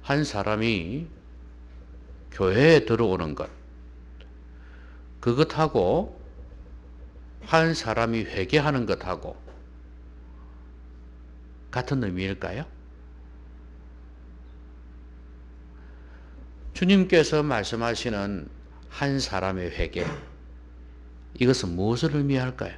한 사람이 교회에 들어오는 것, 그것하고 한 사람이 회개하는 것하고 같은 의미일까요? 주님께서 말씀하시는 한 사람의 회개, 이것은 무엇을 의미할까요?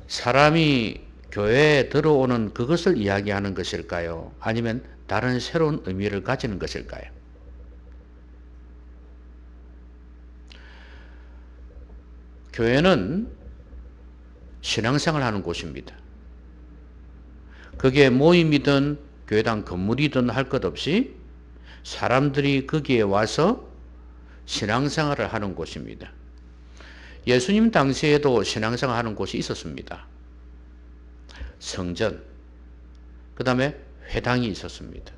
사람이 교회에 들어오는 그것을 이야기하는 것일까요? 아니면 다른 새로운 의미를 가지는 것일까요? 교회는 신앙생활 하는 곳입니다. 그게 모임이든 교회당 건물이든 할 것 없이 사람들이 거기에 와서 신앙생활을 하는 곳입니다. 예수님 당시에도 신앙생활 하는 곳이 있었습니다. 성전, 그 다음에 회당이 있었습니다.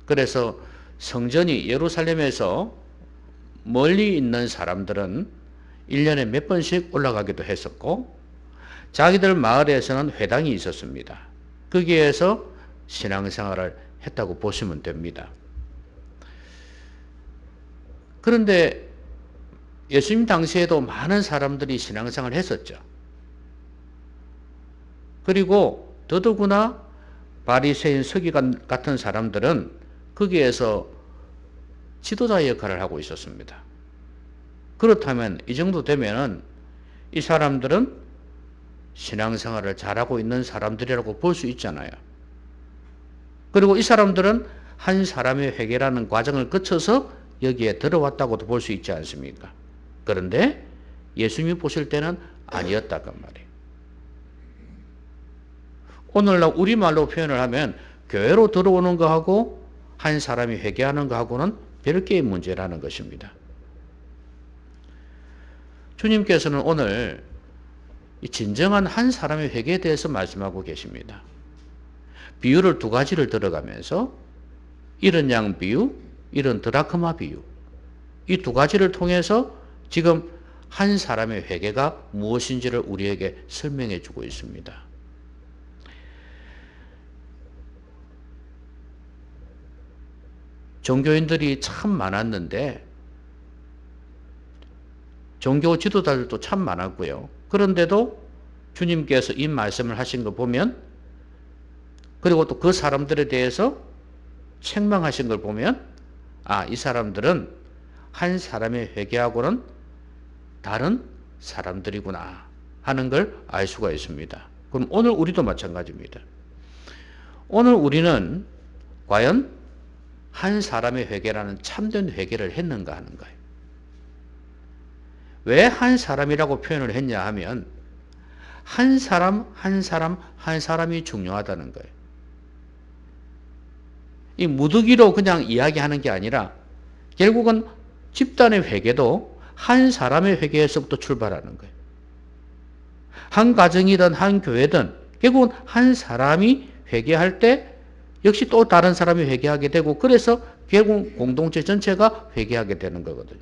그래서 성전이 예루살렘에서 멀리 있는 사람들은 1년에 몇 번씩 올라가기도 했었고, 자기들 마을에서는 회당이 있었습니다. 거기에서 신앙생활을 했다고 보시면 됩니다. 그런데 예수님 당시에도 많은 사람들이 신앙생활을 했었죠. 그리고 더더구나 바리새인 서기관 같은 사람들은 거기에서 지도자 역할을 하고 있었습니다. 그렇다면 이 정도 되면은 이 사람들은 신앙생활을 잘하고 있는 사람들이라고 볼 수 있잖아요. 그리고 이 사람들은 한 사람의 회개라는 과정을 거쳐서 여기에 들어왔다고도 볼 수 있지 않습니까? 그런데 예수님이 보실 때는 아니었다고 말이에요. 오늘날 우리말로 표현을 하면 교회로 들어오는 거하고 한 사람이 회개하는 거하고는 별개의 문제라는 것입니다. 주님께서는 오늘 진정한 한 사람의 회개에 대해서 말씀하고 계십니다. 비유를 두 가지를 들어가면서 이런 양 비유, 이런 드라크마 비유, 이 두 가지를 통해서 지금 한 사람의 회개가 무엇인지를 우리에게 설명해 주고 있습니다. 종교인들이 참 많았는데 종교 지도자들도 참 많았고요. 그런데도 주님께서 이 말씀을 하신 거 보면, 그리고 또 그 사람들에 대해서 책망하신 걸 보면, 아, 이 사람들은 한 사람의 회개하고는 다른 사람들이구나 하는 걸 알 수가 있습니다. 그럼 오늘 우리도 마찬가지입니다. 오늘 우리는 과연 한 사람의 회개라는 참된 회개를 했는가 하는 거예요. 왜 한 사람이라고 표현을 했냐 하면 한 사람 한 사람 한 사람이 중요하다는 거예요. 이 무더기로 그냥 이야기하는 게 아니라 결국은 집단의 회개도 한 사람의 회개에서부터 출발하는 거예요. 한 가정이든 한 교회든 결국은 한 사람이 회개할 때 역시 또 다른 사람이 회개하게 되고, 그래서 결국 공동체 전체가 회개하게 되는 거거든요.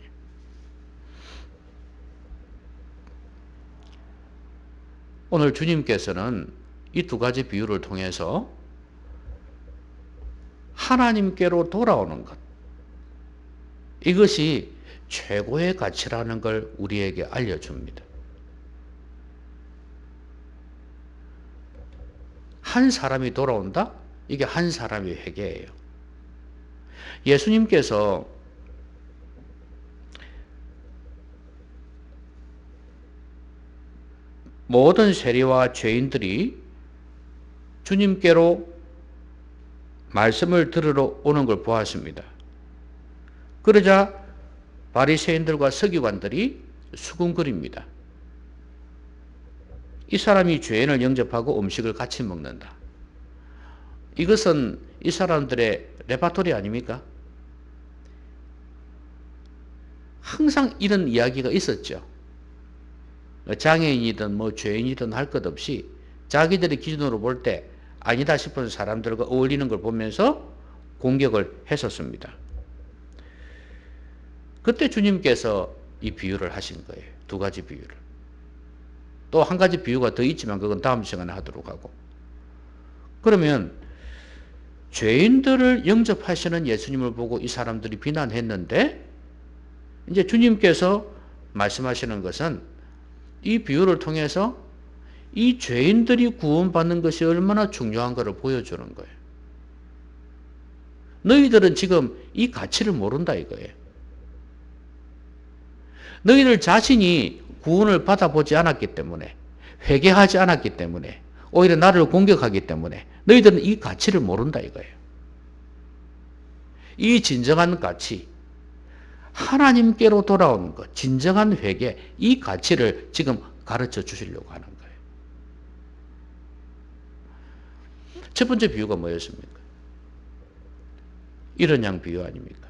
오늘 주님께서는 이 두 가지 비유를 통해서 하나님께로 돌아오는 것, 이것이 최고의 가치라는 걸 우리에게 알려줍니다. 한 사람이 돌아온다? 이게 한 사람의 회개예요. 예수님께서 모든 세리와 죄인들이 주님께로 말씀을 들으러 오는 걸 보았습니다. 그러자 바리새인들과 서기관들이 수군거립니다. 이 사람이 죄인을 영접하고 음식을 같이 먹는다. 이것은 이 사람들의 레파토리 아닙니까? 항상 이런 이야기가 있었죠. 장애인이든 죄인이든 할 것 없이 자기들의 기준으로 볼 때 아니다 싶은 사람들과 어울리는 걸 보면서 공격을 했었습니다. 그때 주님께서 이 비유를 하신 거예요. 두 가지 비유를. 또 한 가지 비유가 더 있지만 그건 다음 시간에 하도록 하고. 그러면 죄인들을 영접하시는 예수님을 보고 이 사람들이 비난했는데, 이제 주님께서 말씀하시는 것은 이 비유를 통해서 이 죄인들이 구원받는 것이 얼마나 중요한 것을 보여주는 거예요. 너희들은 지금 이 가치를 모른다 이거예요. 너희들 자신이 구원을 받아보지 않았기 때문에, 회개하지 않았기 때문에, 오히려 나를 공격하기 때문에 너희들은 이 가치를 모른다 이거예요. 이 진정한 가치, 하나님께로 돌아오는 것, 진정한 회개, 이 가치를 지금 가르쳐 주시려고 하는 거예요. 첫 번째 비유가 뭐였습니까? 이런 양 비유 아닙니까?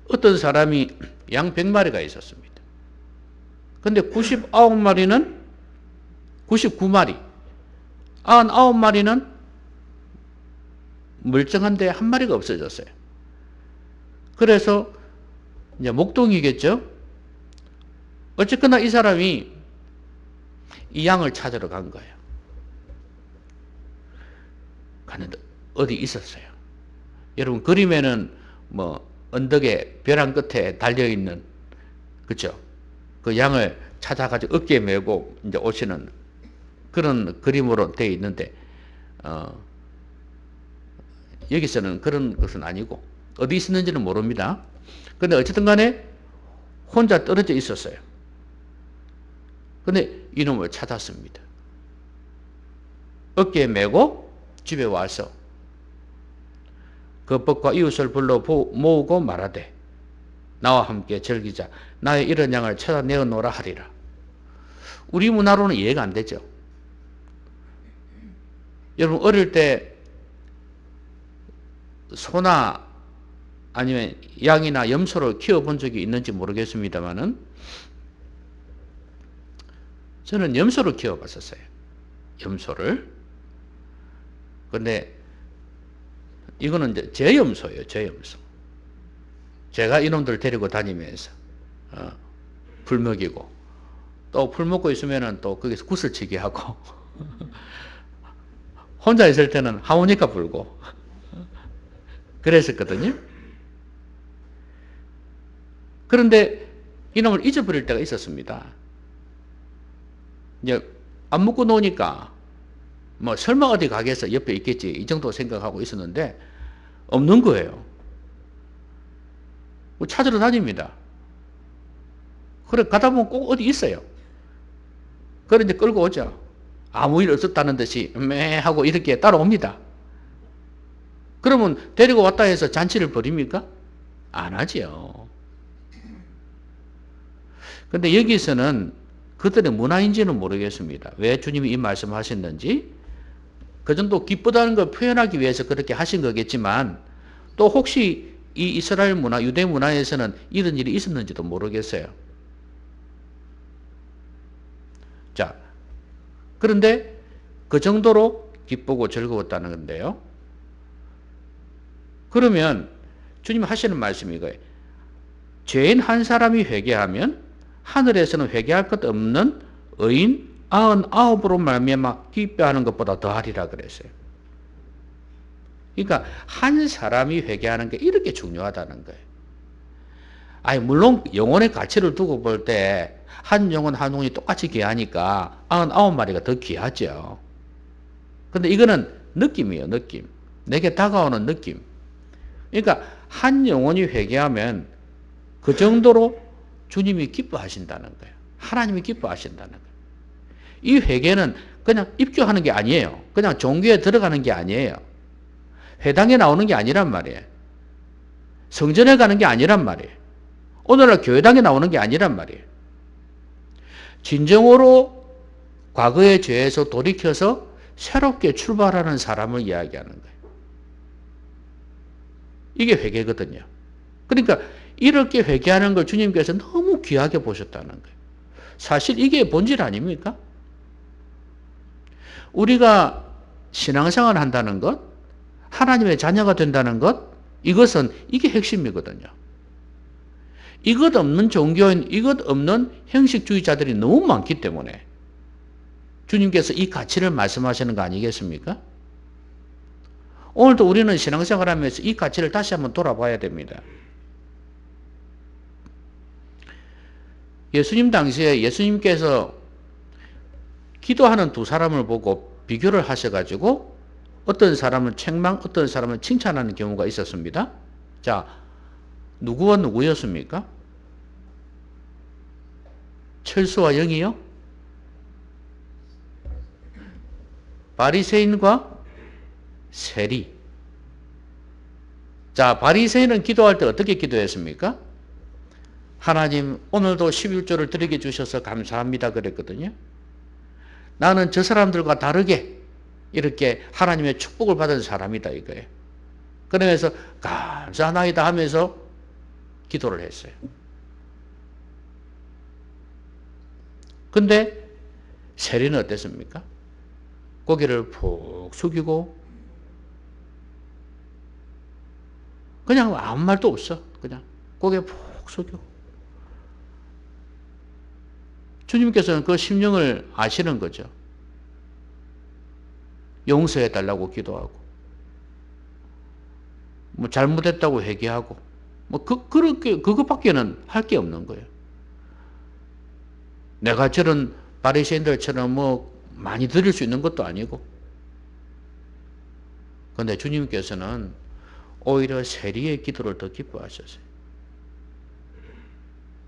어떤 사람이 양 100마리가 있었습니다. 근데 99마리는 99마리, 99마리는 멀쩡한데 한 마리가 없어졌어요. 그래서 이제 목동이겠죠. 어쨌거나 이 사람이 이 양을 찾으러 간 거예요. 가는데 어디 있었어요. 여러분 그림에는 뭐 언덕에 벼랑 끝에 달려있는, 그렇죠? 그 양을 찾아가지고 어깨에 메고 이제 오시는 그런 그림으로 되어 있는데, 여기서는 그런 것은 아니고 어디 있었는지는 모릅니다. 근데 어쨌든 간에 혼자 떨어져 있었어요. 근데 이놈을 찾았습니다. 어깨에 메고 집에 와서 그 법과 이웃을 불러 모으고 말하되 나와 함께 즐기자. 나의 이런 양을 찾아내어 놓으라 하리라. 우리 문화로는 이해가 안 되죠. 여러분 어릴 때 소나 아니면 양이나 염소를 키워본 적이 있는지 모르겠습니다만은 저는 염소를 키워봤었어요. 염소를. 근데 이거는 이제 제 염소예요. 제 염소. 제가 이놈들 데리고 다니면서 풀 먹이고 또 풀 먹고 있으면은 또 거기서 구슬치기 하고 혼자 있을 때는 하모니카 불고 그랬었거든요. 그런데 이놈을 잊어버릴 때가 있었습니다. 이제 안 먹고 노니까 뭐 설마 어디 가게에서 옆에 있겠지 이 정도 생각하고 있었는데 없는 거예요. 찾으러 다닙니다. 그래 가다 보면 꼭 어디 있어요. 그래 이제 끌고 오죠. 아무 일 없었다는 듯이 매 하고 이렇게 따라옵니다. 그러면 데리고 왔다 해서 잔치를 벌입니까? 안 하지요. 근데 여기서는 그들의 문화인지는 모르겠습니다. 왜 주님이 이 말씀을 하셨는지. 그 정도 기쁘다는 걸 표현하기 위해서 그렇게 하신 거겠지만 또 혹시 이 이스라엘 문화, 유대 문화에서는 이런 일이 있었는지도 모르겠어요. 자, 그런데 그 정도로 기쁘고 즐거웠다는 건데요. 그러면 주님 하시는 말씀이 이거예요. 죄인 한 사람이 회개하면 하늘에서는 회개할 것 없는 의인 99으로 말미암아 기뻐하는 것보다 더하리라 그랬어요. 그러니까 한 사람이 회개하는 게 이렇게 중요하다는 거예요. 아니 물론 영혼의 가치를 두고 볼 때 한 영혼 한 영혼이 똑같이 귀하니까 99마리가 더 귀하죠. 근데 이거는 느낌이에요. 느낌. 내게 다가오는 느낌. 그러니까 한 영혼이 회개하면 그 정도로 주님이 기뻐하신다는 거예요. 하나님이 기뻐하신다는 거예요. 이 회개는 그냥 입교하는 게 아니에요. 그냥 종교에 들어가는 게 아니에요. 회당에 나오는 게 아니란 말이에요. 성전에 가는 게 아니란 말이에요. 오늘날 교회당에 나오는 게 아니란 말이에요. 진정으로 과거의 죄에서 돌이켜서 새롭게 출발하는 사람을 이야기하는 거예요. 이게 회개거든요. 그러니까 이렇게 회개하는 걸 주님께서 너무 귀하게 보셨다는 거예요. 사실 이게 본질 아닙니까? 우리가 신앙생활을 한다는 것, 하나님의 자녀가 된다는 것, 이것은 이게 핵심이거든요. 이것 없는 종교인, 이것 없는 형식주의자들이 너무 많기 때문에 주님께서 이 가치를 말씀하시는 거 아니겠습니까? 오늘도 우리는 신앙생활 하면서 이 가치를 다시 한번 돌아봐야 됩니다. 예수님 당시에 예수님께서 기도하는 두 사람을 보고 비교를 하셔가지고 어떤 사람은 책망, 어떤 사람은 칭찬하는 경우가 있었습니다. 자, 누구와 누구였습니까? 철수와 영이요? 바리새인과 세리. 자, 바리새인은 기도할 때 어떻게 기도했습니까? 하나님, 오늘도 11조를 드리게 주셔서 감사합니다 그랬거든요. 나는 저 사람들과 다르게 이렇게 하나님의 축복을 받은 사람이다 이거예요. 그러면서 감사하나이다 하면서 기도를 했어요. 근데 세리는 어땠습니까? 고개를 푹 숙이고 그냥 아무 말도 없어. 그냥 고개 푹 숙이고. 주님께서는 그 심령을 아시는 거죠. 용서해 달라고 기도하고 뭐 잘못했다고 회개하고 뭐 그렇게 그것밖에는 할 게 없는 거예요. 내가 저런 바리새인들처럼 뭐 많이 드릴 수 있는 것도 아니고. 그런데 주님께서는 오히려 세리의 기도를 더 기뻐하셨어요.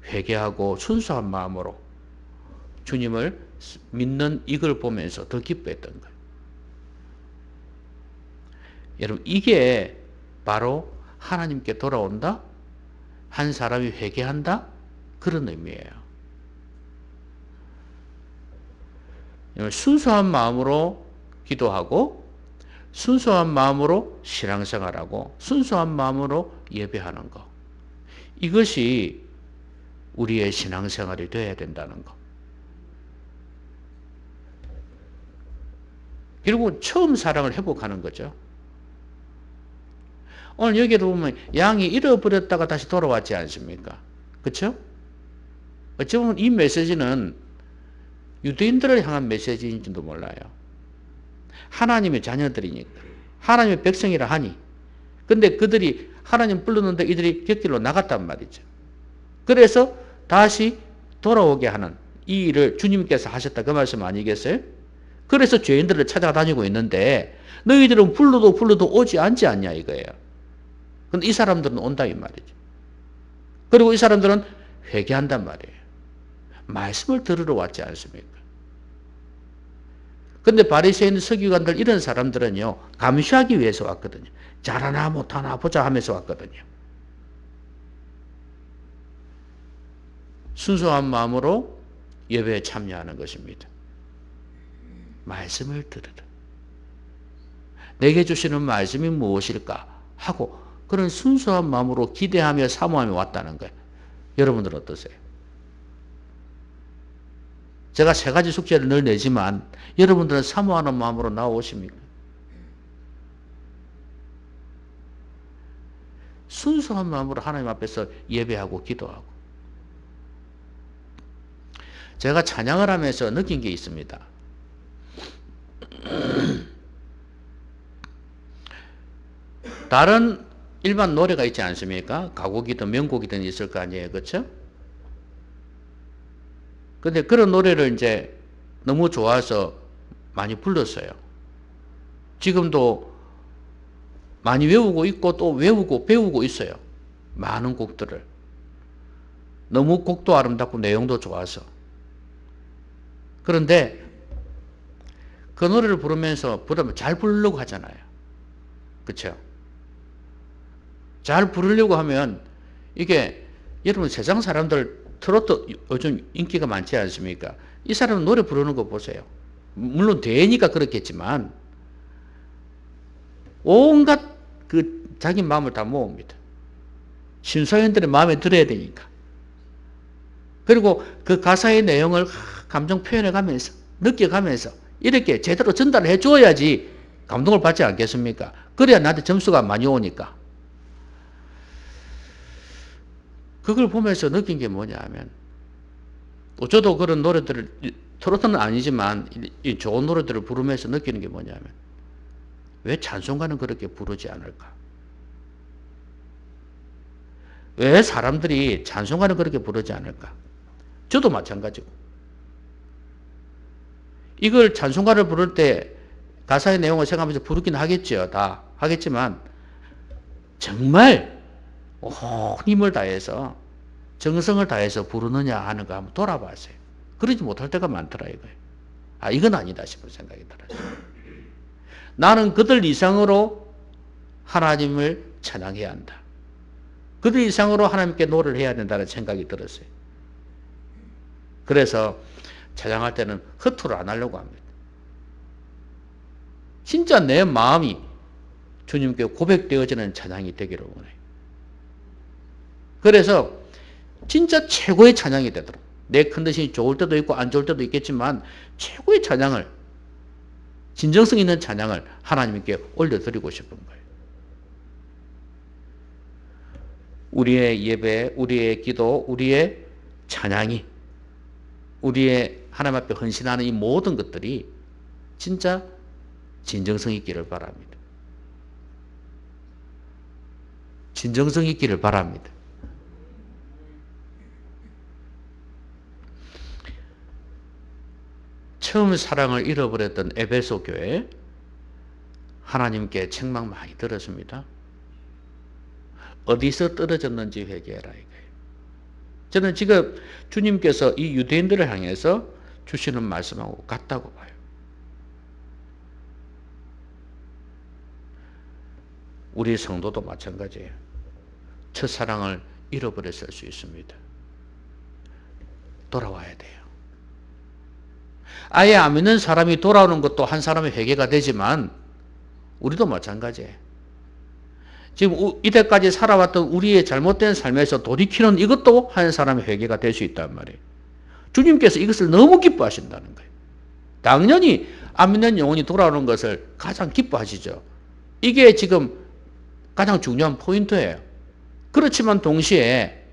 회개하고 순수한 마음으로 주님을 믿는 이걸 보면서 더 기뻐했던 거예요. 여러분, 이게 바로 하나님께 돌아온다? 한 사람이 회개한다? 그런 의미예요. 순수한 마음으로 기도하고 순수한 마음으로 신앙생활하고 순수한 마음으로 예배하는 것. 이것이 우리의 신앙생활이 되어야 된다는 것. 결국은 처음 사랑을 회복하는 거죠. 오늘 여기도 보면 양이 잃어버렸다가 다시 돌아왔지 않습니까? 그렇죠? 어찌 보면 이 메시지는 유대인들을 향한 메시지인지도 몰라요. 하나님의 자녀들이니까. 하나님의 백성이라 하니. 근데 그들이 하나님 불렀는데 이들이 곁길로 나갔단 말이죠. 그래서 다시 돌아오게 하는 이 일을 주님께서 하셨다 그 말씀 아니겠어요? 그래서 죄인들을 찾아다니고 있는데 너희들은 불러도 오지 않지 않냐 이거예요. 근데 이 사람들은 온다 이 말이죠. 그리고 이 사람들은 회개한단 말이에요. 말씀을 들으러 왔지 않습니까? 근데 바리새인 서기관들 이런 사람들은요 감시하기 위해서 왔거든요. 잘하나 못하나 보자 하면서 왔거든요. 순수한 마음으로 예배에 참여하는 것입니다. 말씀을 들으라. 내게 주시는 말씀이 무엇일까 하고 그런 순수한 마음으로 기대하며 사모하며 왔다는 거예요. 여러분들 어떠세요? 제가 세 가지 숙제를 늘 내지만 여러분들은 사모하는 마음으로 나오십니까? 순수한 마음으로 하나님 앞에서 예배하고 기도하고. 제가 찬양을 하면서 느낀 게 있습니다. 다른 일반 노래가 있지 않습니까? 가곡이든 명곡이든 있을 거 아니에요. 그렇죠? 근데 그런 노래를 이제 너무 좋아서 많이 불렀어요. 지금도 많이 외우고 있고 또 외우고 배우고 있어요. 많은 곡들을. 너무 곡도 아름답고 내용도 좋아서. 그런데 그 노래를 부르면서 잘 부르려고 하잖아요. 그렇죠? 잘 부르려고 하면 이게 여러분 세상 사람들 트로트 요즘 인기가 많지 않습니까? 이 사람은 노래 부르는 거 보세요. 물론 되니까 그렇겠지만 온갖 그 자기 마음을 다 모읍니다. 심사위원들의 마음에 들어야 되니까. 그리고 그 가사의 내용을 감정 표현해 가면서 느껴가면서 이렇게 제대로 전달을 해 줘야지 감동을 받지 않겠습니까? 그래야 나한테 점수가 많이 오니까. 그걸 보면서 느낀 게 뭐냐 하면 또 저도 그런 노래들을 트로트는 아니지만 이 좋은 노래들을 부르면서 느끼는 게 뭐냐면 왜 찬송가는 그렇게 부르지 않을까? 왜 사람들이 찬송가는 그렇게 부르지 않을까? 저도 마찬가지고. 이걸 찬송가를 부를 때 가사의 내용을 생각하면서 부르긴 하겠죠. 다 하겠지만 정말 온 힘을 다해서 정성을 다해서 부르느냐 하는 거 한번 돌아봐세요. 그러지 못할 때가 많더라 이거예요. 아, 이건 아니다 싶은 생각이 들어요. 나는 그들 이상으로 하나님을 찬양해야 한다. 그들 이상으로 하나님께 노래를 해야 된다는 생각이 들었어요. 그래서 찬양할 때는 허투루 안 하려고 합니다. 진짜 내 마음이 주님께 고백되어지는 찬양이 되기를 원해요. 그래서 진짜 최고의 찬양이 되도록 내 컨디션이 좋을 때도 있고 안 좋을 때도 있겠지만 최고의 찬양을 진정성 있는 찬양을 하나님께 올려드리고 싶은 거예요. 우리의 예배, 우리의 기도, 우리의 찬양이 우리의 하나님 앞에 헌신하는 이 모든 것들이 진짜 진정성 있기를 바랍니다. 진정성 있기를 바랍니다. 처음 사랑을 잃어버렸던 에베소 교회 하나님께 책망 많이 들었습니다. 어디서 떨어졌는지 회개해라 이거예요. 저는 지금 주님께서 이 유대인들을 향해서 주시는 말씀하고 같다고 봐요. 우리 성도도 마찬가지예요. 첫사랑을 잃어버렸을 수 있습니다. 돌아와야 돼요. 아예 안 믿는 사람이 돌아오는 것도 한 사람의 회개가 되지만 우리도 마찬가지예요. 지금 이때까지 살아왔던 우리의 잘못된 삶에서 돌이키는 이것도 한 사람의 회개가 될 수 있단 말이에요. 주님께서 이것을 너무 기뻐하신다는 거예요. 당연히 안 믿는 영혼이 돌아오는 것을 가장 기뻐하시죠. 이게 지금 가장 중요한 포인트예요. 그렇지만 동시에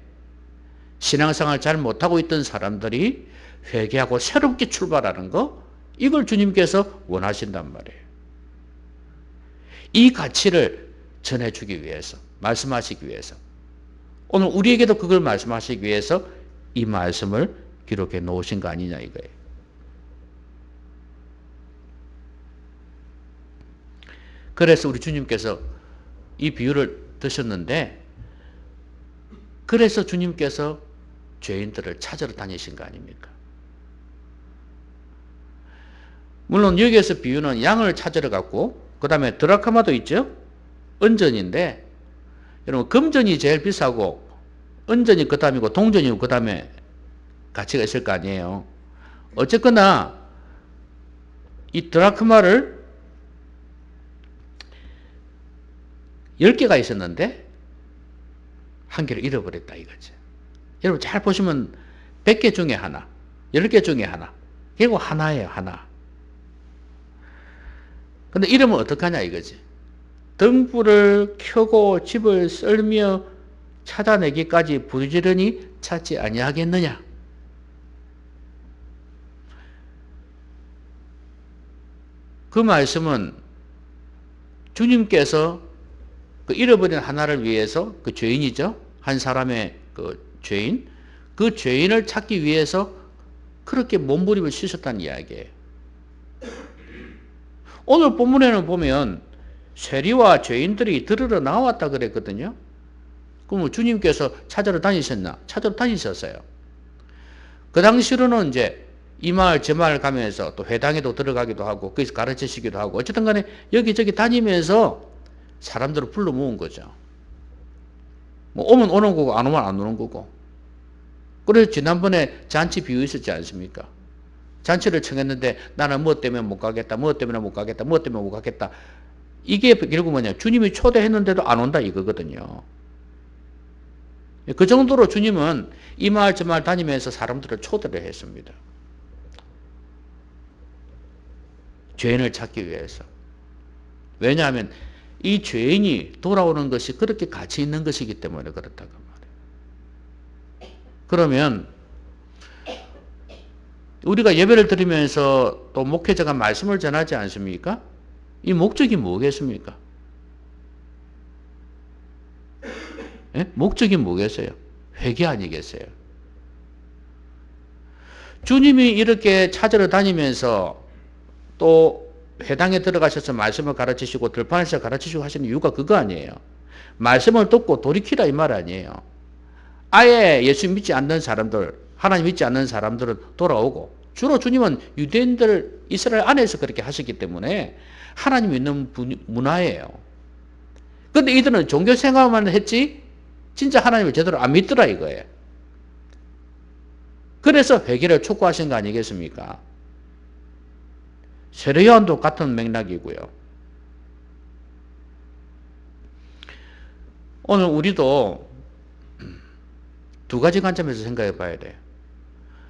신앙생활 잘 못하고 있던 사람들이 회개하고 새롭게 출발하는 거, 이걸 주님께서 원하신단 말이에요. 이 가치를 전해주기 위해서, 말씀하시기 위해서, 오늘 우리에게도 그걸 말씀하시기 위해서 이 말씀을 기록해 놓으신 거 아니냐 이거예요. 그래서 우리 주님께서 이 비유를 드셨는데, 그래서 주님께서 죄인들을 찾으러 다니신 거 아닙니까? 물론 여기에서 비유는 양을 찾으러 갔고, 그 다음에 드라크마도 있죠? 은전인데, 여러분 금전이 제일 비싸고 은전이 그 다음이고 동전이 그 다음에 가치가 있을 거 아니에요. 어쨌거나 이 드라크마를 10개가 있었는데 한 개를 잃어버렸다 이거지. 여러분 잘 보시면 100개 중에 하나, 10개 중에 하나, 결국 하나예요, 하나. 근데 이러면 어떡하냐 이거지. 등불을 켜고 집을 썰며 찾아내기까지 부지런히 찾지 아니하겠느냐. 그 말씀은 주님께서 그 잃어버린 하나를 위해서, 그 죄인이죠. 한 사람의 그 죄인, 그 죄인을 찾기 위해서 그렇게 몸부림을 씻었다는 이야기예요. 오늘 본문에는 보면 세리와 죄인들이 들으러 나왔다 그랬거든요. 그럼 주님께서 찾으러 다니셨나? 찾으러 다니셨어요. 그 당시로는 이제 이 마을 저 마을 가면서 또 회당에도 들어가기도 하고 거기서 가르치시기도 하고 어쨌든 간에 여기저기 다니면서 사람들을 불러 모은 거죠. 뭐 오면 오는 거고 안 오면 안 오는 거고. 그래서 지난번에 잔치 비유 있었지 않습니까? 잔치를 청했는데 나는 뭐 때문에 못 가겠다, 뭐 때문에 못 가겠다, 뭐 때문에 못 가겠다. 이게 결국 뭐냐, 주님이 초대했는데도 안 온다 이거거든요. 그 정도로 주님은 이 마을 저 마을 다니면서 사람들을 초대를 했습니다. 죄인을 찾기 위해서. 왜냐하면 이 죄인이 돌아오는 것이 그렇게 가치 있는 것이기 때문에 그렇다고 말해요. 그러면 우리가 예배를 드리면서 또 목회자가 말씀을 전하지 않습니까? 이 목적이 뭐겠습니까? 예? 목적이 뭐겠어요? 회개 아니겠어요? 주님이 이렇게 찾으러 다니면서 또 회당에 들어가셔서 말씀을 가르치시고 들판에서 가르치시고 하시는 이유가 그거 아니에요. 말씀을 듣고 돌이키라 이 말 아니에요. 아예 예수 믿지 않는 사람들, 하나님 믿지 않는 사람들은 돌아오고, 주로 주님은 유대인들 이스라엘 안에서 그렇게 하셨기 때문에 하나님 믿는 문화예요. 근데 이들은 종교 생활만 했지 진짜 하나님을 제대로 안 믿더라 이거예요. 그래서 회개를 촉구하신 거 아니겠습니까? 세례요한도 같은 맥락이고요. 오늘 우리도 두 가지 관점에서 생각해 봐야 돼요.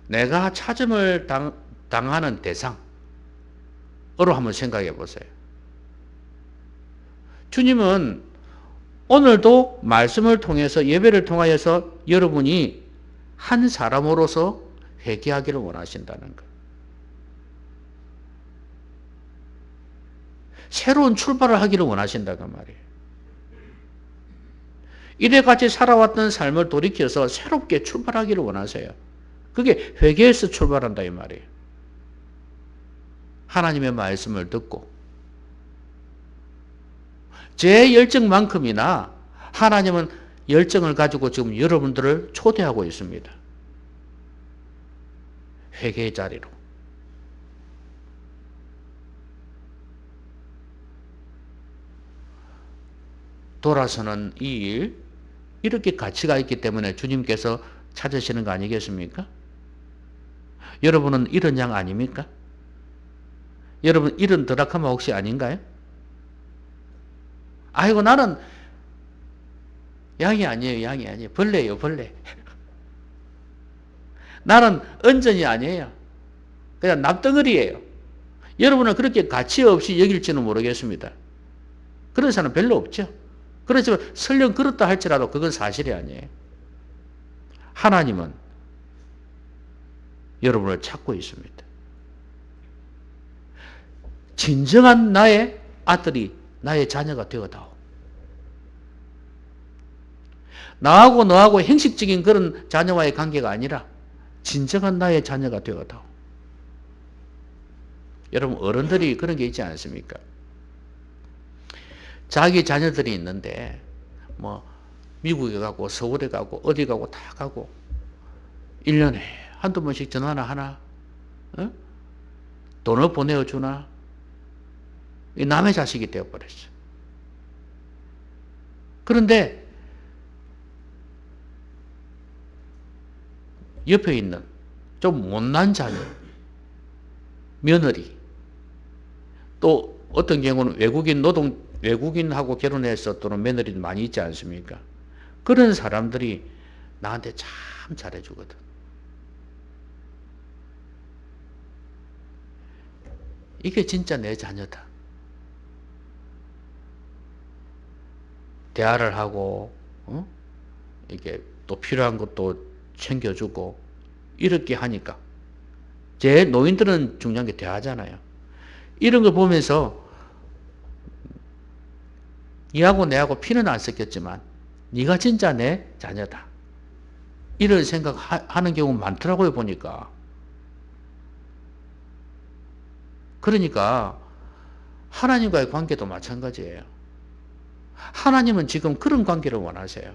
내가 찾음을 당하는 대상으로 한번 생각해 보세요. 주님은 오늘도 말씀을 통해서 예배를 통하여서 여러분이 한 사람으로서 회개하기를 원하신다는 거예요. 새로운 출발을 하기를 원하신다는 말이에요. 이래같이 살아왔던 삶을 돌이켜서 새롭게 출발하기를 원하세요. 그게 회개에서 출발한다 이 말이에요. 하나님의 말씀을 듣고 제 열정만큼이나 하나님은 열정을 가지고 지금 여러분들을 초대하고 있습니다. 회개의 자리로. 돌아서는 이 일, 이렇게 가치가 있기 때문에 주님께서 찾으시는 거 아니겠습니까? 여러분은 이런 양 아닙니까? 여러분 이런 드라카마 혹시 아닌가요? 아이고 나는 양이 아니에요. 양이 아니에요. 벌레예요. 벌레. 나는 언전이 아니에요. 그냥 납덩어리예요. 여러분은 그렇게 가치 없이 여길지는 모르겠습니다. 그런 사람 별로 없죠. 그렇지만 설령 그렇다 할지라도 그건 사실이 아니에요. 하나님은 여러분을 찾고 있습니다. 진정한 나의 아들이 나의 자녀가 되어다오. 나하고 너하고 형식적인 그런 자녀와의 관계가 아니라 진정한 나의 자녀가 되어다오. 여러분 어른들이 그런 게 있지 않습니까? 자기 자녀들이 있는데 뭐 미국에 가고 서울에 가고 어디 가고 다 가고 1년에 한두 번씩 전화나 하나? 어? 돈을 보내주나? 남의 자식이 되어버렸어. 그런데 옆에 있는 좀 못난 자녀, 며느리, 또 어떤 경우는 외국인하고 결혼해서 또는 며느리도 많이 있지 않습니까? 그런 사람들이 나한테 참 잘해주거든. 이게 진짜 내 자녀다. 대화를 하고, 이게 또 필요한 것도 챙겨주고, 이렇게 하니까. 제 노인들은 중요한 게 대화잖아요. 이런 걸 보면서, 니하고 내하고 피는 안 섞였지만, 니가 진짜 내 자녀다. 이런 생각하는 경우 많더라고요, 보니까. 그러니까, 하나님과의 관계도 마찬가지예요. 하나님은 지금 그런 관계를 원하세요.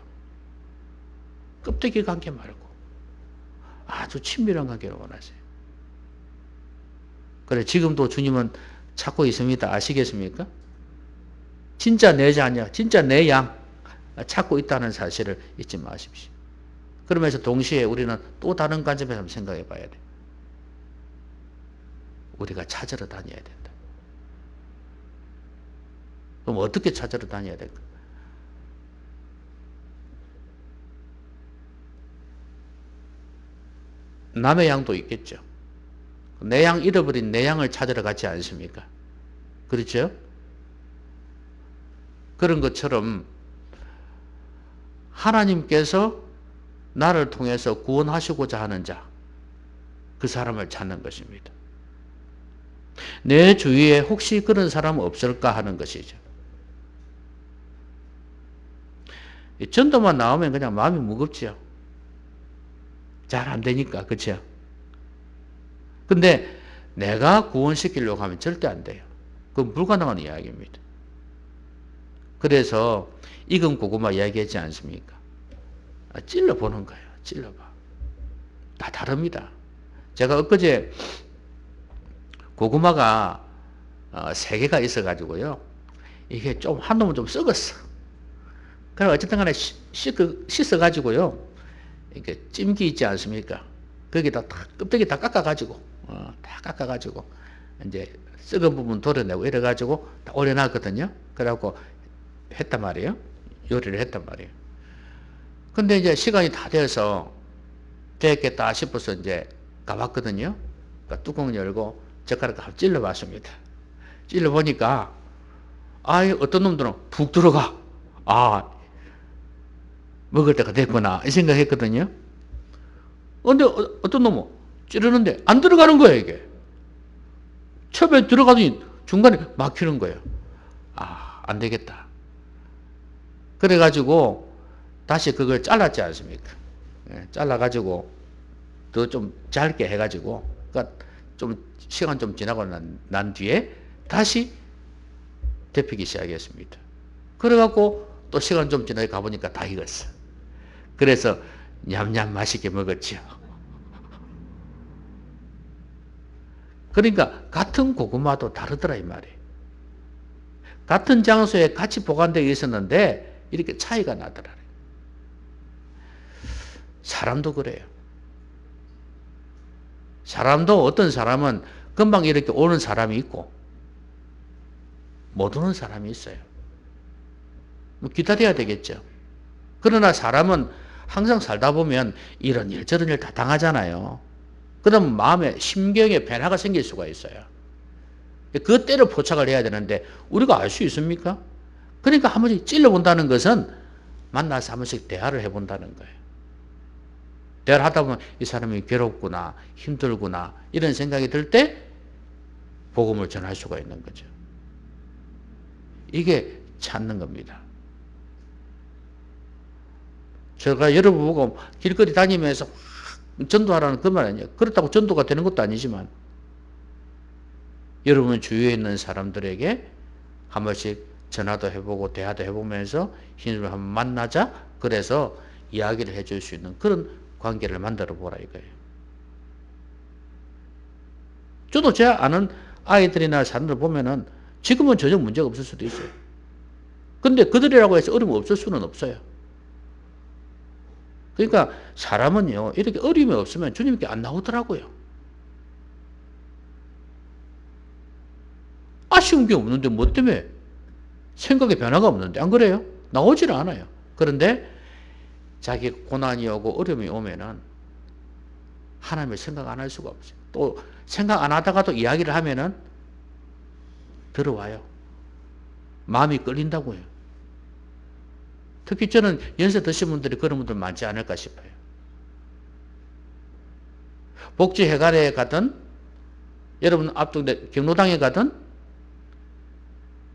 껍데기 관계 말고 아주 친밀한 관계를 원하세요. 그래 지금도 주님은 찾고 있습니다. 아시겠습니까? 진짜 내 자녀, 진짜 내 양 찾고 있다는 사실을 잊지 마십시오. 그러면서 동시에 우리는 또 다른 관점에서 한번 생각해 봐야 돼. 우리가 찾으러 다녀야 된다. 그럼 어떻게 찾으러 다녀야 될까? 남의 양도 있겠죠. 내 양 잃어버린 내 양을 찾으러 가지 않습니까? 그렇죠? 그런 것처럼 하나님께서 나를 통해서 구원하시고자 하는 자, 그 사람을 찾는 것입니다. 내 주위에 혹시 그런 사람 없을까 하는 것이죠. 전도만 나오면 그냥 마음이 무겁지요. 잘 안 되니까, 그렇죠? 근데 내가 구원시키려고 하면 절대 안 돼요. 그건 불가능한 이야기입니다. 그래서 익은 고구마 이야기하지 않습니까? 찔러보는 거예요. 찔러봐. 다 다릅니다. 제가 엊그제 고구마가 3개가 있어가지고요. 이게 좀, 한 놈은 좀 썩었어. 그래, 어쨌든 간에 씻어가지고요. 이렇게 찜기 있지 않습니까? 거기다 껍데기 다 깎아가지고, 이제 썩은 부분 도려내고 이래가지고 다 올려놨거든요. 그래갖고 했단 말이에요. 요리를 했단 말이에요. 근데 이제 시간이 다 되어서 됐겠다 싶어서 이제 가봤거든요. 그러니까 뚜껑 열고 젓가락 한번 찔러봤습니다. 찔러보니까, 어떤 놈들은 푹 들어가. 먹을 때가 됐구나. 이 생각했거든요. 근데 어떤 놈은 찌르는데 안 들어가는 거예요, 이게. 처음에 들어가더니 중간에 막히는 거예요. 안 되겠다. 그래가지고 다시 그걸 잘랐지 않습니까? 잘라가지고 더 좀 짧게 해가지고, 그러니까 좀 시간 좀 지나고 난 뒤에 다시 데피기 시작했습니다. 그래갖고 또 시간 좀 지나게 가보니까 다 익었어. 그래서 냠냠 맛있게 먹었죠. 그러니까 같은 고구마도 다르더라 이 말이에요. 같은 장소에 같이 보관되어 있었는데 이렇게 차이가 나더라. 사람도 그래요. 사람도 어떤 사람은 금방 이렇게 오는 사람이 있고 못 오는 사람이 있어요. 기다려야 되겠죠. 그러나 사람은 항상 살다 보면 이런 일 저런 일 다 당하잖아요. 그러면 마음에 심경에 변화가 생길 수가 있어요. 그 때를 포착을 해야 되는데 우리가 알 수 있습니까? 그러니까 한 번씩 찔러본다는 것은 만나서 한 번씩 대화를 해본다는 거예요. 대화를 하다 보면 이 사람이 괴롭구나, 힘들구나 이런 생각이 들 때 복음을 전할 수가 있는 거죠. 이게 찾는 겁니다. 제가 여러분 보고 길거리 다니면서 전도하라는 그 말 아니에요. 그렇다고 전도가 되는 것도 아니지만 여러분 주위에 있는 사람들에게 한 번씩 전화도 해보고 대화도 해보면서 힘을 한번 만나자. 그래서 이야기를 해줄 수 있는 그런 관계를 만들어 보라 이거예요. 저도 제 아는 아이들이나 사람들 보면은 지금은 전혀 문제가 없을 수도 있어요. 근데 그들이라고 해서 어려움 없을 수는 없어요. 그러니까 사람은요, 이렇게 어려움이 없으면 주님께 안 나오더라고요. 아쉬운 게 없는데 뭐 때문에? 생각에 변화가 없는데 안 그래요? 나오질 않아요. 그런데 자기 고난이 오고 어려움이 오면은 하나님을 생각 안 할 수가 없어요. 또 생각 안 하다가도 이야기를 하면은 들어와요. 마음이 끌린다고요. 특히 저는 연세 드신 분들이 그런 분들 많지 않을까 싶어요. 복지회관에 가든 여러분 앞쪽에 경로당에 가든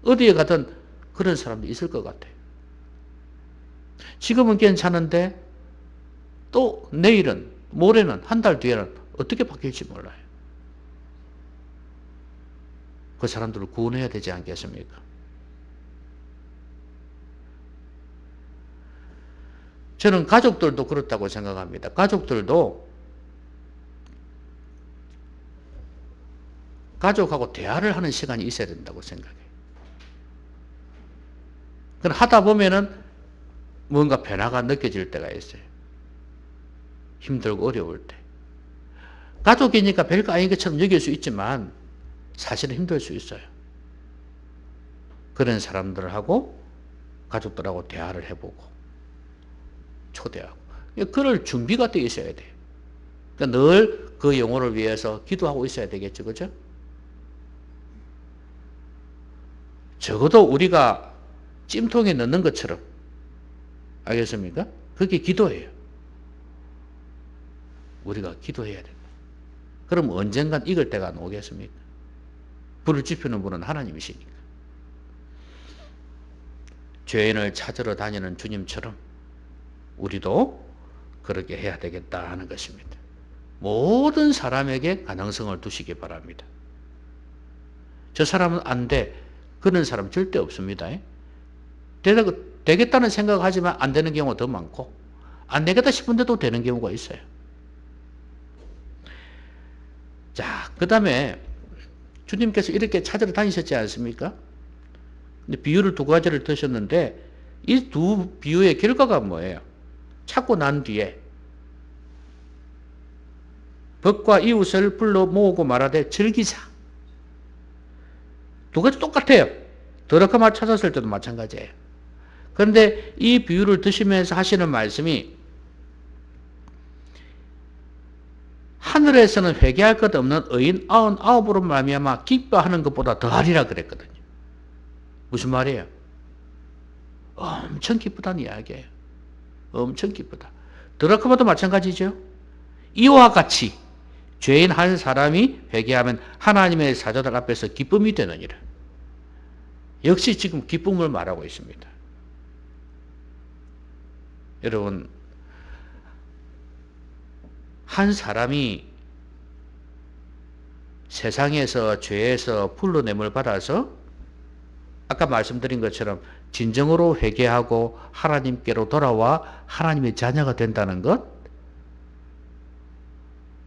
어디에 가든 그런 사람도 있을 것 같아요. 지금은 괜찮은데 또 내일은 모레는 한 달 뒤에는 어떻게 바뀔지 몰라요. 그 사람들을 구원해야 되지 않겠습니까? 저는 가족들도 그렇다고 생각합니다. 가족들도 가족하고 대화를 하는 시간이 있어야 된다고 생각해요. 그럼 하다 보면은 뭔가 변화가 느껴질 때가 있어요. 힘들고 어려울 때. 가족이니까 별거 아닌 것처럼 여길 수 있지만 사실은 힘들 수 있어요. 그런 사람들하고 가족들하고 대화를 해보고 초대하고 그럴 준비가 되어 있어야 돼요. 그러니까 늘 그 영혼을 위해서 기도하고 있어야 되겠죠. 그죠? 적어도 우리가 찜통에 넣는 것처럼 알겠습니까? 그게 기도예요. 우리가 기도해야 된다. 그럼 언젠간 익을 때가 안 오겠습니까? 불을 지피는 분은 하나님이시니까. 죄인을 찾으러 다니는 주님처럼 우리도 그렇게 해야 되겠다 하는 것입니다. 모든 사람에게 가능성을 두시기 바랍니다. 저 사람은 안 돼. 그런 사람 절대 없습니다. 되겠다는 생각하지만 안 되는 경우가 더 많고, 안 되겠다 싶은데도 되는 경우가 있어요. 자, 그 다음에 주님께서 이렇게 찾으러 다니셨지 않습니까? 근데 비유를 두 가지를 드셨는데 이 두 비유의 결과가 뭐예요? 찾고 난 뒤에 벗과 이웃을 불러 모으고 말하되 즐기자. 두 가지 똑같아요. 더럽게만 찾았을 때도 마찬가지예요. 그런데 이 비유를 드시면서 하시는 말씀이 하늘에서는 회개할 것 없는 의인 99으로 말미암아 기뻐하는 것보다 더하리라 그랬거든요. 무슨 말이에요? 엄청 기쁘다는 이야기예요. 엄청 기쁘다. 더럽게도 마찬가지죠. 이와 같이 죄인 한 사람이 회개하면 하나님의 사자들 앞에서 기쁨이 되느니라. 역시 지금 기쁨을 말하고 있습니다. 여러분, 한 사람이 세상에서 죄에서 불러냄을 받아서 아까 말씀드린 것처럼 진정으로 회개하고 하나님께로 돌아와 하나님의 자녀가 된다는 것,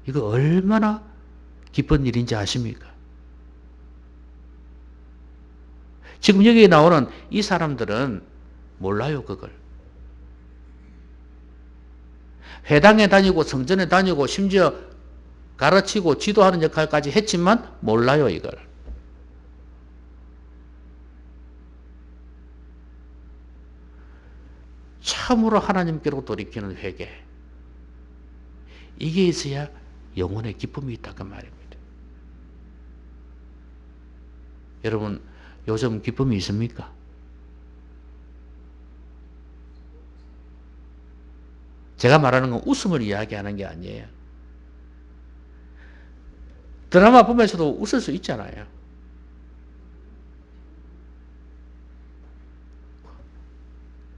이거 얼마나 기쁜 일인지 아십니까? 지금 여기 나오는 이 사람들은 몰라요, 그걸. 회당에 다니고 성전에 다니고 심지어 가르치고 지도하는 역할까지 했지만 몰라요, 이걸. 참으로 하나님께로 돌이키는 회개. 이게 있어야 영혼의 기쁨이 있다 그 말입니다. 여러분, 요즘 기쁨이 있습니까? 제가 말하는 건 웃음을 이야기하는 게 아니에요. 드라마 보면서도 웃을 수 있잖아요.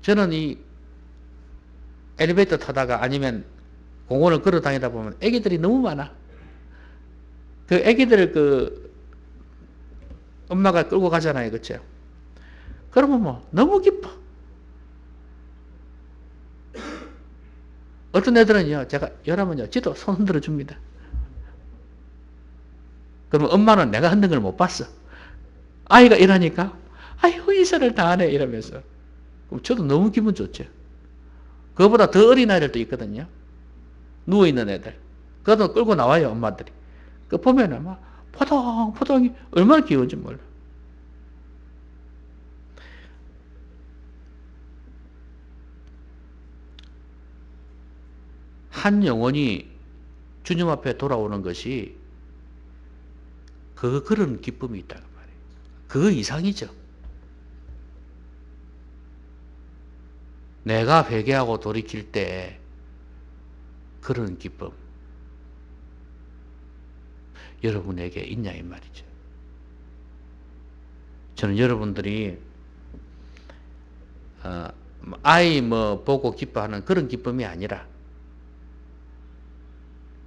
저는 이 엘리베이터 타다가 아니면 공원을 걸어 다니다 보면 애기들이 너무 많아. 그 애기들을 엄마가 끌고 가잖아요. 그렇죠? 그러면 뭐 너무 기뻐. 어떤 애들은요, 제가 이러면요, 지도 손 흔들어 줍니다. 그러면 엄마는 내가 흔든 걸 못 봤어. 아이가 이러니까, 아이고, 인사를 다 하네, 이러면서. 그럼 저도 너무 기분 좋죠. 그거보다 더 어린 아이들도 있거든요. 누워있는 애들. 그것도 끌고 나와요, 엄마들이. 그 보면은 막, 포동포동이 얼마나 귀여운지 몰라. 한 영혼이 주님 앞에 돌아오는 것이 그런 기쁨이 있다는 말이에요. 그 이상이죠. 내가 회개하고 돌이킬 때 그런 기쁨 여러분에게 있냐 이 말이죠. 저는 여러분들이 아이 보고 기뻐하는 그런 기쁨이 아니라,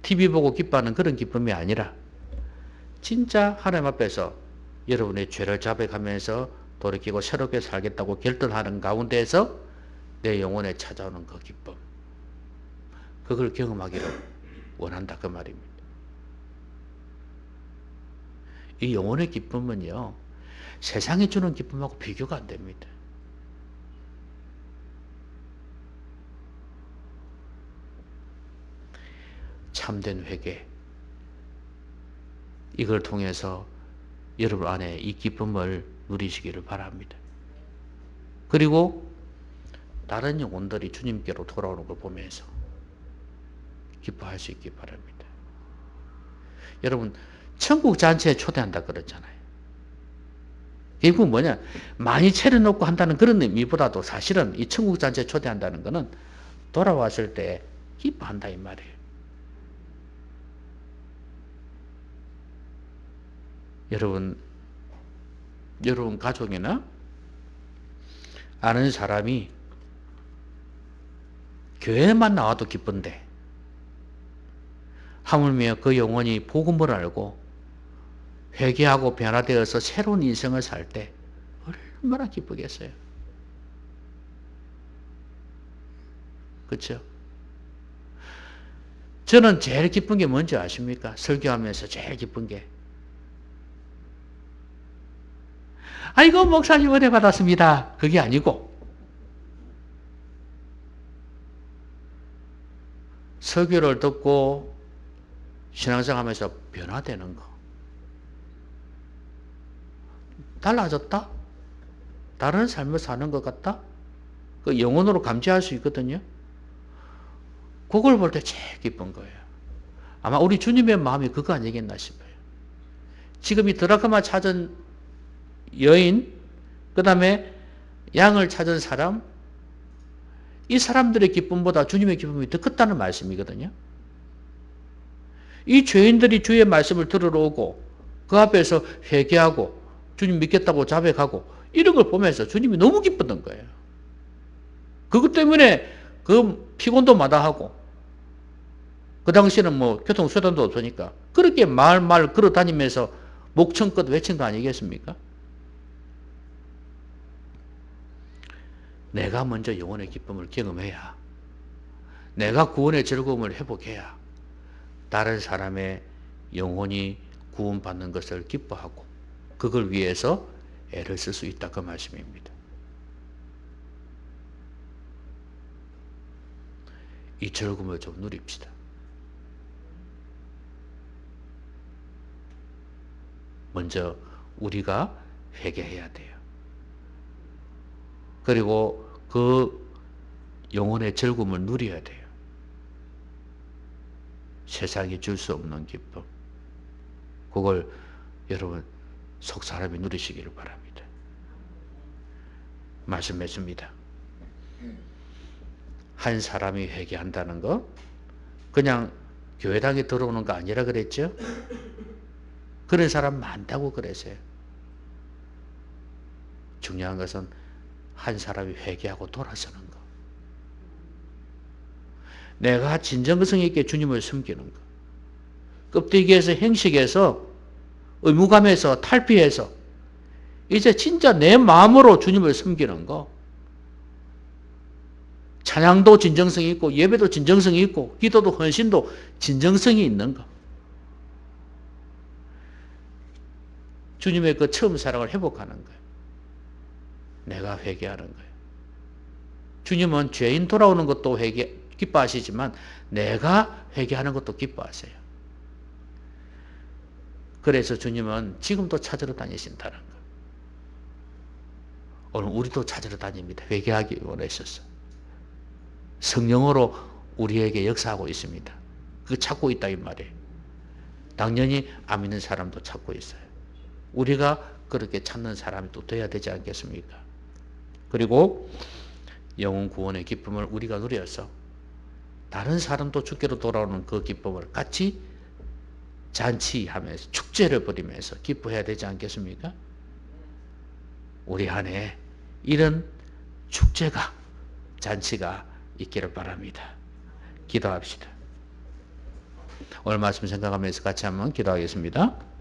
TV 보고 기뻐하는 그런 기쁨이 아니라, 진짜 하나님 앞에서 여러분의 죄를 자백하면서 돌이키고 새롭게 살겠다고 결단하는 가운데에서 내 영혼에 찾아오는 그 기쁨, 그걸 경험하기를 원한다 그 말입니다. 이 영혼의 기쁨은요, 세상이 주는 기쁨하고 비교가 안 됩니다. 참된 회개, 이걸 통해서 여러분 안에 이 기쁨을 누리시기를 바랍니다. 그리고 다른 영혼들이 주님께로 돌아오는 걸 보면서 기뻐할 수 있기 바랍니다. 여러분, 천국 잔치에 초대한다 그랬잖아요. 결국 뭐냐, 많이 차려놓고 한다는 그런 의미보다도 사실은 이 천국 잔치에 초대한다는 것은 돌아왔을 때 기뻐한다 이 말이에요. 여러분 가족이나 아는 사람이 교회만 나와도 기쁜데 하물며 그 영혼이 복음을 알고 회개하고 변화되어서 새로운 인생을 살 때 얼마나 기쁘겠어요. 그렇죠? 저는 제일 기쁜 게 뭔지 아십니까? 설교하면서 제일 기쁜 게, 아이고 목사님 은혜 받았습니다, 그게 아니고 설교를 듣고 신앙생활하면서 변화되는 거. 달라졌다? 다른 삶을 사는 것 같다? 그 영혼으로 감지할 수 있거든요. 그걸 볼 때 제일 기쁜 거예요. 아마 우리 주님의 마음이 그거 아니겠나 싶어요. 지금 이 드라크마 찾은 여인, 그 다음에 양을 찾은 사람, 이 사람들의 기쁨보다 주님의 기쁨이 더 컸다는 말씀이거든요. 이 죄인들이 주의 말씀을 들으러 오고 그 앞에서 회개하고 주님 믿겠다고 자백하고 이런 걸 보면서 주님이 너무 기뻤던 거예요. 그것 때문에 그 피곤도 마다하고, 그 당시에는 뭐 교통수단도 없으니까 그렇게 말 걸어 다니면서 목청껏 외친 거 아니겠습니까? 내가 먼저 영혼의 기쁨을 경험해야, 내가 구원의 즐거움을 회복해야 다른 사람의 영혼이 구원받는 것을 기뻐하고 그걸 위해서 애를 쓸 수 있다, 그 말씀입니다. 이 즐거움을 좀 누립시다. 먼저 우리가 회개해야 돼요. 그리고 그 영혼의 즐거움을 누려야 돼요. 세상이 줄 수 없는 기쁨. 그걸 여러분 속 사람이 누리시기를 바랍니다. 말씀했습니다. 한 사람이 회개한다는 거 그냥 교회당에 들어오는 거 아니라 그랬죠? 그런 사람 많다고 그랬어요. 중요한 것은 한 사람이 회개하고 돌아서는 거. 내가 진정성 있게 주님을 섬기는 거. 껍데기에서, 행식에서, 의무감에서, 탈피해서 이제 진짜 내 마음으로 주님을 섬기는 거. 찬양도 진정성이 있고, 예배도 진정성이 있고, 기도도 헌신도 진정성이 있는 거. 주님의 그 처음 사랑을 회복하는 거예요. 내가 회개하는 거예요. 주님은 죄인 돌아오는 것도 기뻐하시지만 내가 회개하는 것도 기뻐하세요. 그래서 주님은 지금도 찾으러 다니신다는 거예요. 오늘 우리도 찾으러 다닙니다. 회개하기 원하셔서. 성령으로 우리에게 역사하고 있습니다. 그거 찾고 있다 이 말이에요. 당연히 안 믿는 사람도 찾고 있어요. 우리가 그렇게 찾는 사람이 또 돼야 되지 않겠습니까? 그리고 영혼 구원의 기쁨을 우리가 누려서 다른 사람도 주께로 돌아오는 그 기쁨을 같이 잔치하면서 축제를 벌이면서 기뻐해야 되지 않겠습니까? 우리 안에 이런 축제가, 잔치가 있기를 바랍니다. 기도합시다. 오늘 말씀 생각하면서 같이 한번 기도하겠습니다.